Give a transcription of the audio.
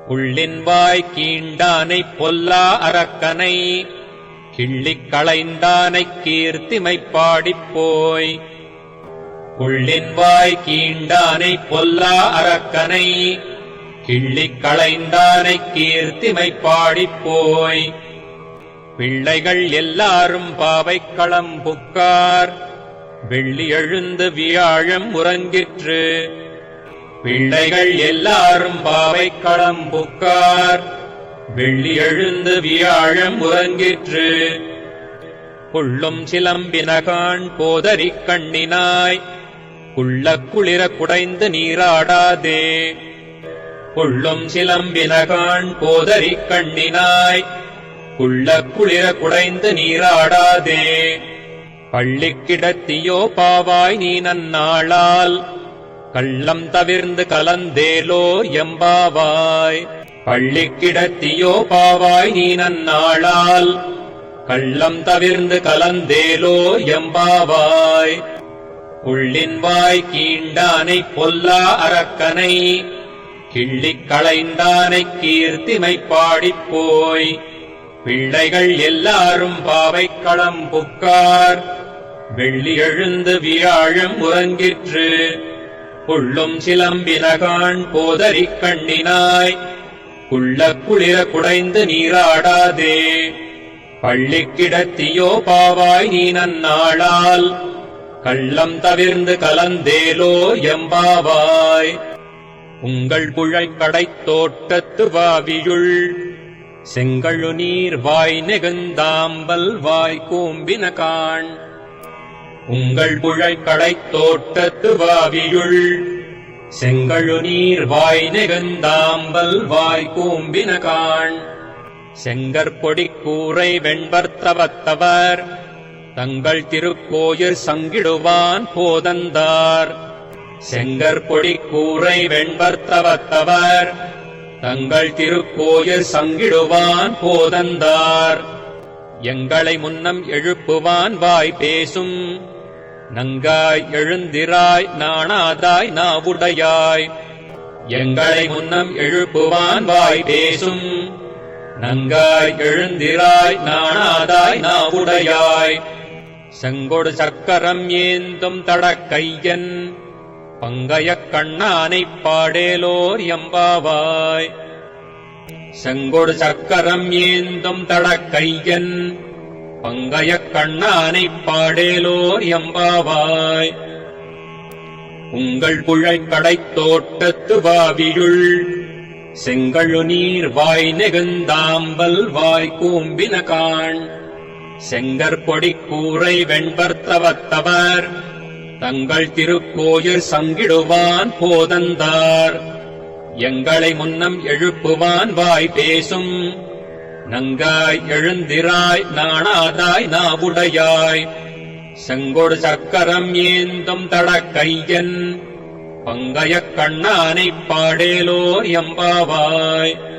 உள்ளின்வாய் கீண்டானைப் பொல்லா அரக்கனை கிள்ளிக் களைந்தானைக் கீர்த்திமைப் பாடிப்போய். உள்ளின்வாய் கீண்டானைப் பொல்லா அரக்கனை கிள்ளிக் களைந்தானைக் கீர்த்திமைப் பாடிப்போய். பிள்ளைகள் எல்லாரும் பாவைக் களம்புக்கார் வெள்ளி எழுந்து வியாழம் உறங்கிற்று. பிள்ளைகள் எல்லாரும் பாவைக் களம்புக்கார் வெள்ளி எழுந்து வியாழம் உறங்கிற்று. புள்ளும் சிலம்பினகான் போதரிக் கண்ணினாய் குள்ளக் குளிர குடைந்து நீராடாதே. புள்ளும் சிலம்பினகான் போதரிக் கண்ணினாய் குள்ளக் குளிர குடைந்து நீராடாதே. பள்ளிக் கிடத்தியோ பாவாய் நீ நன்னாளால் கள்ளம் தவிர்ந்து கலந்தேலோ எம்பாவாய். பள்ளிக் கிடத்தியோ பாவாய் நீ நன்னாளால் கள்ளம் தவிர்ந்து கலந்தேலோ எம்பாவாய். உள்ளின்வாய் கீண்டானைப் பொல்லா அரக்கனை கிள்ளிக் களைந்தானைக் கீர்த்திமைப் பாடிப்போய். பிள்ளைகள் எல்லாரும் பாவைக் களம்புக்கார் வெள்ளி எழுந்து வியாழம் உறங்கிற்று. புள்ளும் சிலம்பினகான் போதரிக் கண்ணினாய் குள்ளக் குளிர குடைந்து நீராடாதே. பள்ளிக் கிடத்தியோ பாவாய் நீ நன்னாளால் கள்ளம் தவிர்ந்து கலந்தேலோ எம்பாவாய். உங்கள் புழைக்கடைத் தோட்டத்து வாவியுள் செங்கழு நீர் வாய் நெகுந்தாம்பல் வாய் கூம்பினகான். உங்கள் புழைக்கடைத் தோட்டத்து வாவியுள் செங்கழு நீர் வாய் நெகுந்தாம்பல் வாய் கூம்பினகான். செங்கற்பொடிக் கூரை வெண்பர்த்தவத்தவர் தங்கள் திருக்கோயிற் சங்கிடுவான் போதந்தார். செங்கற்பொடிக் கூரை வெண்பர்த்தவத்தவர் தங்கள் திருக்கோயிற் சங்கிடுவான் போதந்தார். எங்களை முன்னம் எழுப்புவான் வாய் பேசும் நங்காய் எழுந்திராய் நாணாதாய் நாவுடையாய். எங்களை முன்னம் எழுப்புவான் வாய் பேசும் நங்காய் எழுந்திராய் நாணாதாய் நாவுடையாய். செங்கொடு சக்கரம் ஏந்தும் தடக்கையன் பங்கயக் கண்ணானைப் பாடேலோர் எம்பாவாய். செங்கொடு சக்கரம் ஏந்தும் தடக்கையன் பங்கயக் கண்ணானைப் பாடேலோர் எம்பாவாய். உங்கள் புழைக்கடைத் தோட்டத்து வாவியுள் செங்கழு நீர் வாய் நெகுந்தாம்பல் வாய் கூம்பினகான். செங்கற்பொடிக் கூரை வெண்பர்த்தவத்தவர் தங்கள் திருக்கோயிற் சங்கிடுவான் போதந்தார். எங்களை முன்னம் எழுப்புவான் வாய் பேசும் நங்காய் எழுந்திராய் நாணாதாய் நாவுடையாய். செங்கொடு சக்கரம் ஏந்தும் தடக்கையன் பங்கயக் கண்ணானைப் பாடேலோர் எம்பாவாய்.